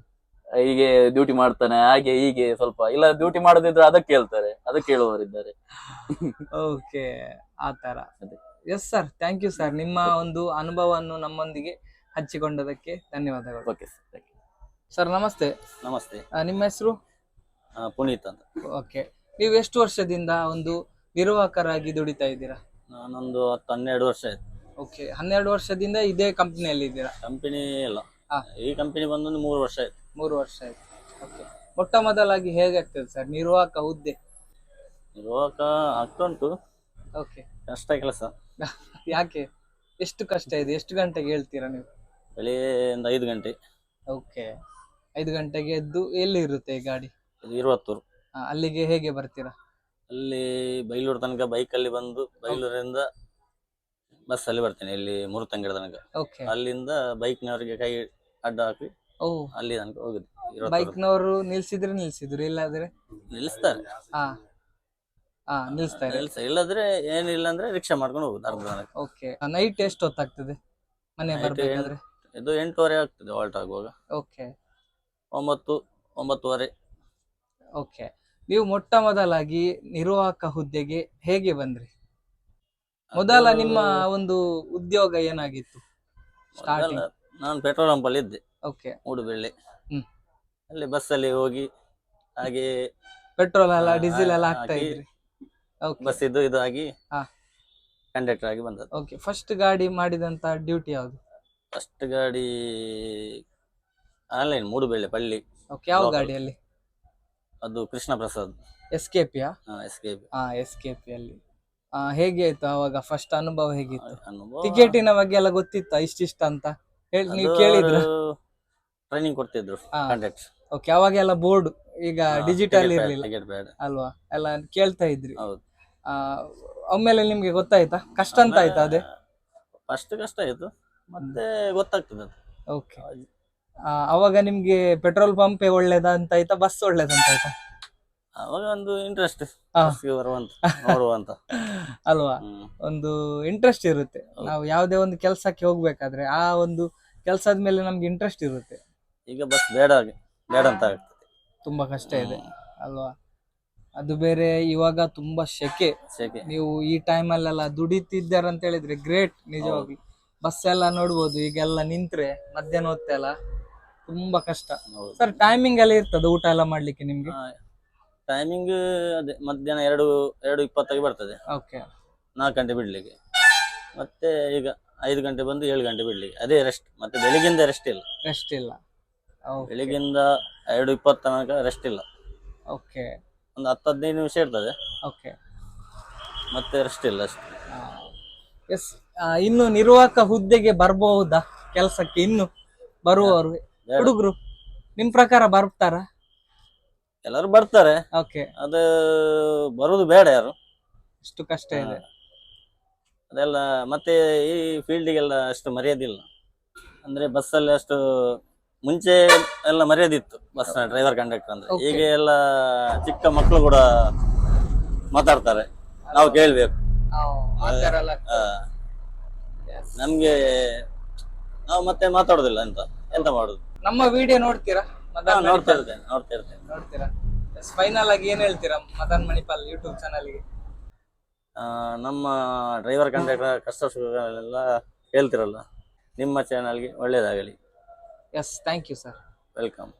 ಹೀಗೆ ಡ್ಯೂಟಿ ಮಾಡ್ತಾನೆ ಹಾಗೆ ಹೀಗೆ, ಸ್ವಲ್ಪ ಇಲ್ಲ ಡ್ಯೂಟಿ ಮಾಡದಿದ್ರೆ ಅದಕ್ಕೆ ಹೇಳ್ತಾರೆ, ಅದಕ್ಕೆ ಹೇಳುವವರಿದ್ದಾರೆ. ಓಕೆ, ಆತರ. Yes sir, thank you sir. ನಿಮ್ಮ ಒಂದು ಅನುಭವವನ್ನು ನಮ್ಮೊಂದಿಗೆ ಹಂಚಿಕೊಂಡದಕ್ಕೆ ಧನ್ಯವಾದಗಳು. Okay sir. ಸರ್ ನಮಸ್ತೆ. ನಮಸ್ತೆ. ನಿಮ್ಮ ಹೆಸರು? ಪುನೀತ್ ಅಂತ. ಓಕೆ, ನೀವು ಎಷ್ಟು ವರ್ಷದಿಂದ ಒಂದು ನಿರ್ವಾಹಕರಾಗಿ ದುಡಿತಾ ಇದ್ದೀರಾ? ನಾನೊಂದು 10-12 ವರ್ಷ ಆಯ್ತು. ಓಕೆ, 12 ವರ್ಷದಿಂದ ಇದೇ ಕಂಪನಿಯಲ್ಲಿ ಇದ್ದೀರಾ? ಕಂಪನಿ ಇಲ್ಲ, ಈ ಕಂಪನಿ ಬಂದೊಂದು 3 ವರ್ಷ ಆಯ್ತು. 3 ವರ್ಷ ಆಯ್ತು. ಓಕೆ, ಮೊಟ್ಟ ಮೊದಲಾಗಿ ಹೇಗೆ ಆಗ್ತದೆ ಸರ್ ನಿರ್ವಾಹಕ ಹುದ್ದೆ? ನಿರ್ವಾಹಕ ಆಗ್ತುಂಟು, ಓಕೆ, ಕಷ್ಟ ಕೆಲಸ. ಯಾಕೆ, ಎಷ್ಟು ಕಷ್ಟ ಇದೆ? ಎಷ್ಟು ಗಂಟೆಗೆ ಹೇಳ್ತೀರಾ ನೀವು? ಬೆಳಿಗ್ಗೆ 5 ಗಂಟೆ. ಓಕೆ, 5 ಗಂಟೆಗೆ ಎದ್ದು ಎಲ್ಲಿ ಇರುತ್ತೆ ಗಾಡಿ? ಇರುವತ್ತೂರು. ಅಲ್ಲಿಗೆ ಹೇಗೆ ಬರ್ತೀರಾ? ಅಲ್ಲಿ ಬೈಲೂರು ತನಕ ಬೈಕಲ್ಲಿ ಬಂದು, ಬೈಲೂರಿಂದ ಬಸ್ ಅಲ್ಲಿ ಬರ್ತೇನೆ ಇಲ್ಲಿ ಮುರುತಂಗಡ ತನಕ. ಓಕೆ, ಅಲ್ಲಿಂದ ಬೈಕ್ನವರಿಗೆ ಕೈ ಅಡ್ಡ ಹಾಕಿ ಅಲ್ಲಿ ತನಕ ಹೋಗುದು. ಬೈಕ್ನವರು ನಿಲ್ಸಿದ್ರು, ಇಲ್ಲಾದ್ರೆ ನಿಲ್ಲಿಸ್ತಾರೆ. ನಿಲ್ಸ್ತಾರೆ. ಇಲ್ಲದ್ರೆ ಏನಿಲ್ಲ ಅಂದ್ರೆ ರಿಕ್ಷಾ ಮಾಡ್ಕೊಂಡು ಹೋಗುದು ಅರ್ಧ ತನಕ. ಓಕೆ, ನೈಟ್ ಎಷ್ಟು ಹೊತ್ತಾಗ್ತದೆ ಮನೆ ಬರ್ಬೇಕಾದ್ರೆ? ಇದು 8:30 ಆಗ್ತದೆ ಹಾಲ್ಟ್ ಆಗುವಾಗ. ಓಕೆ, 9-9:30. ಓಕೆ, ನೀವು ಮೊಟ್ಟ ಮೊದಲಾಗಿ ನಿರ್ವಾಹಕ ಹುದ್ದೆಗೆ ಹೇಗೆ ಬಂದ್ರಿ? ಮೊದಲ ನಿಮ್ಮ ಒಂದು ಉದ್ಯೋಗ ಏನಾಗಿತ್ತು ಸ್ಟಾರ್ಟಿಂಗ್? ನಾನು ಪೆಟ್ರೋಲ್ ಪಂಪ್ ಅಲ್ಲಿ ಇದ್ದೆ. ಓಕೆ, ಮೂಡುಬೆಳ್ಳಿ. ಅಲ್ಲಿ ಬಸ್ ಅಲ್ಲಿ ಹೋಗಿ ಹಾಗೆ ಪೆಟ್ರೋಲ್ ಎಲ್ಲ ಡೀಸೆಲ್ ಎಲ್ಲ ಹಾಕ್ತಾ ಇದ್ರಿ? ಬಸ್ ಇದು ಆಗಿ ಕಂಡಕ್ಟರ್ ಆಗಿ ಬಂದದ್ದು. ಓಕೆ, ಫಸ್ಟ್ ಗಾಡಿ ಮಾಡಿದಂತ ಡ್ಯೂಟಿ ಯಾವುದು? ಫಸ್ಟ್ ಗಾಡಿ ಆನ್ಲೈನ್ ಮೂಡುಬೆಳ್ಳಿ ಪಳ್ಳಿ. ಓಕೆ, ಯಾವ ಗಾಡಿಯಲ್ಲಿ? ಅದು ಕೃಷ್ಣ ಪ್ರಸಾದ್ ಎಸ್ಕೇಪಿಯಾ? ಎಸ್ಕೇಪಿ ಅಲ್ಲಿ. ಹೇಗೆ ಆಯ್ತು ಅವಾಗ ಫಸ್ಟ್ ಅನುಭವ? ಹೇಗಿತ್ತು? ಅನುಭವ ಟಿಕೆಟಿನ ಬಗ್ಗೆ ಎಲ್ಲ ಗೊತ್ತಿತ್ತ ಇಷ್ಟಿಷ್ಟ ಅಂತ ಹೇಳಿ ನೀವು ಕೇಳಿದ್ರ? ಟ್ರೈನಿಂಗ್ ಕೊಡ್ತಿದ್ರು ಕಂಡಕ್ಟರ್. ಓಕೆ, ಅವಾಗೆಲ್ಲ ಬೋರ್ಡ್, ಈಗ ಡಿಜಿಟಲ್ ಇರ್ಲಿಲ್ಲ ಟಿಕೆಟ್ ಬೇಡ ಅಲ್ವಾ, ಎಲ್ಲ ಕೇಳ್ತಾ ಇದ್ರಿ. ಹೌದು. ಒಮ್ಮೆಲೆ ನಿಮ್ಗೆ ಗೊತ್ತಾಯ್ತಾ ಕಷ್ಟ ಅಂತ ಆಯ್ತಾ? ಅದೇ ಫಸ್ಟ್ ಕಷ್ಟ ಆಯ್ತು, ಮತ್ತೆ ಗೊತ್ತಾಗ್ತದೆ ಅದು. ಓಕೆ, ಅವಾಗ ನಿಮ್ಗೆ ಪೆಟ್ರೋಲ್ ಪಂಪೇ ಒಳ್ಳೇದಂತ ಆಯ್ತಾ, ಬಸ್ ಒಳ್ಳೇದಂತ ಆಯ್ತಾ? ಅವಾಗ ಒಂದು ಇಂಟ್ರೆಸ್ಟ್ ಬರುವಂತ ನೋಡುವಂತ ಅಲ್ವಾ, ಒಂದು ಇಂಟ್ರೆಸ್ಟ್ ಇರುತ್ತೆ. ನಾವು ಯಾವ್ದೇ ಒಂದು ಕೆಲ್ಸಕ್ಕೆ ಹೋಗ್ಬೇಕಾದ್ರೆ ಆ ಒಂದು ಕೆಲ್ಸದ ಮೇಲೆ ನಮ್ಗೆ ಇಂಟ್ರೆಸ್ಟ್ ಇರುತ್ತೆ. ಈಗ ಬಸ್ ಬೇಡ ಅಂತ ಆಗ್ತದೆ, ತುಂಬಾ ಕಷ್ಟ ಇದೆ ಅಲ್ವಾ? ಅದು ಬೇರೆ, ಇವಾಗ ತುಂಬಾ ಸೆಕೆ. ನೀವು ಈ ಟೈಮಲ್ಲೆಲ್ಲ ದುಡಿತಿದ್ದಾರಂತ ಹೇಳಿದ್ರೆ ಗ್ರೇಟ್ ನಿಜವಾಗ್ಲು. ಬಸ್ ಎಲ್ಲ ನೋಡ್ಬೋದು, ಈಗೆಲ್ಲ ನಿಂತ್ರೆ ಮಧ್ಯಾಹ್ನ ಹೊತ್ತೆಲ್ಲ ತುಂಬಾ ಕಷ್ಟ. ಸರ್, ಟೈಮಿಂಗ್ ಎಲ್ಲ ಇರ್ತದೆ ಊಟ ಎಲ್ಲ ಮಾಡ್ಲಿಕ್ಕೆ ನಿಮ್ಗೆ? ಟೈಮಿಂಗ್ ಅದೇ ಮಧ್ಯಾಹ್ನ 2:20 ಬರ್ತದೆ. ಓಕೆ, 4 ಗಂಟೆ ಬಿಡ್ಲಿಕ್ಕೆ. ಮತ್ತೆ ಈಗ 5 ಗಂಟೆ ಬಂದು 7 ಗಂಟೆ ಬಿಡ್ಲಿಕ್ಕೆ, ಅದೇ ರೆಸ್ಟ್. ಮತ್ತೆ ಬೆಳಿಗ್ಗಿಂದ ರೆಸ್ಟ್ ಇಲ್ಲ. ಬೆಳಿಗ್ಗಿಂದ 2:20 ತನಕ ರೆಸ್ಟ್ ಇಲ್ಲ. ಓಕೆ, ಒಂದು 10-15 ನಿಮಿಷ ಇರ್ತದೆ. ಓಕೆ, ಮತ್ತೆ ರೆಸ್ಟ್ ಇಲ್ಲ ಅಷ್ಟೇ. ಎಸ್, ಇನ್ನು ನಿರ್ವಾಹಕ ಹುದ್ದೆಗೆ ಬರ್ಬಹುದಾ ಕೆಲ್ಸಕ್ಕೆ? ಇನ್ನು ಬರುವವರು ಹುಡುಗರು ನಿಮ್ ಪ್ರಕಾರ ಬರ್ತಾರ? ಎಲ್ಲರೂ ಬರ್ತಾರೆ. ಓಕೆ, ಅದು ಬರುದು ಬೇಡ ಯಾರು, ಅಷ್ಟು ಕಷ್ಟ ಇದೆ ಅದೆಲ್ಲ. ಮತ್ತೆ ಈ ಫೀಲ್ಡಿಗೆಲ್ಲ ಅಷ್ಟು ಮರ್ಯಾದಿಲ್ಲ. ಅಂದ್ರೆ ಬಸ್ಸಲ್ಲಿ ಅಷ್ಟು ಮುಂಚೆ ಎಲ್ಲ ಮರ್ಯಾದಿತ್ತು ಬಸ್ ಡ್ರೈವರ್ ಕಂಡಕ್ಟರ್ ಅಂದ್ರೆ. ಈಗ ಎಲ್ಲ ಚಿಕ್ಕ ಮಕ್ಕಳು ಕೂಡ ಮಾತಾಡ್ತಾರೆ, ನಾವು ಕೇಳ್ಬೇಕು. ನಮ್ಗೆ ನಾವು ಮತ್ತೆ ಮಾತಾಡುದಿಲ್ಲ ಎಂತ ಮಾಡುದು. ನಮ್ಮ ವಿಡಿಯೋ ನೋಡ್ತೀರಾ ಮದನ್ ನೋಡ್ತಾ ಮಣಿಪಾಲ್ ಇರ್ತೇನೆ ನೋಡ್ತಾ ಇರ್ತೇನೆ. ನೋಡ್ತೀರಾ? ಫೈನಲ್ ಆಗಿ ಏನ್ ಹೇಳ್ತೀರಾ ಮದನ್ ಮಣಿಪಾಲ್ ಯೂಟ್ಯೂಬ್ ಚಾನಲ್ಗೆ? ನಮ್ಮ ಡ್ರೈವರ್ ಕಂಡಕ್ಟರ್ ಕಷ್ಟ ಸುಖಗಳೆಲ್ಲ ಹೇಳ್ತಿರಲ್ಲ, ನಿಮ್ಮ ಚಾನಲ್ಗೆ ಒಳ್ಳೇದಾಗಲಿ. Yes, thank you sir. Welcome.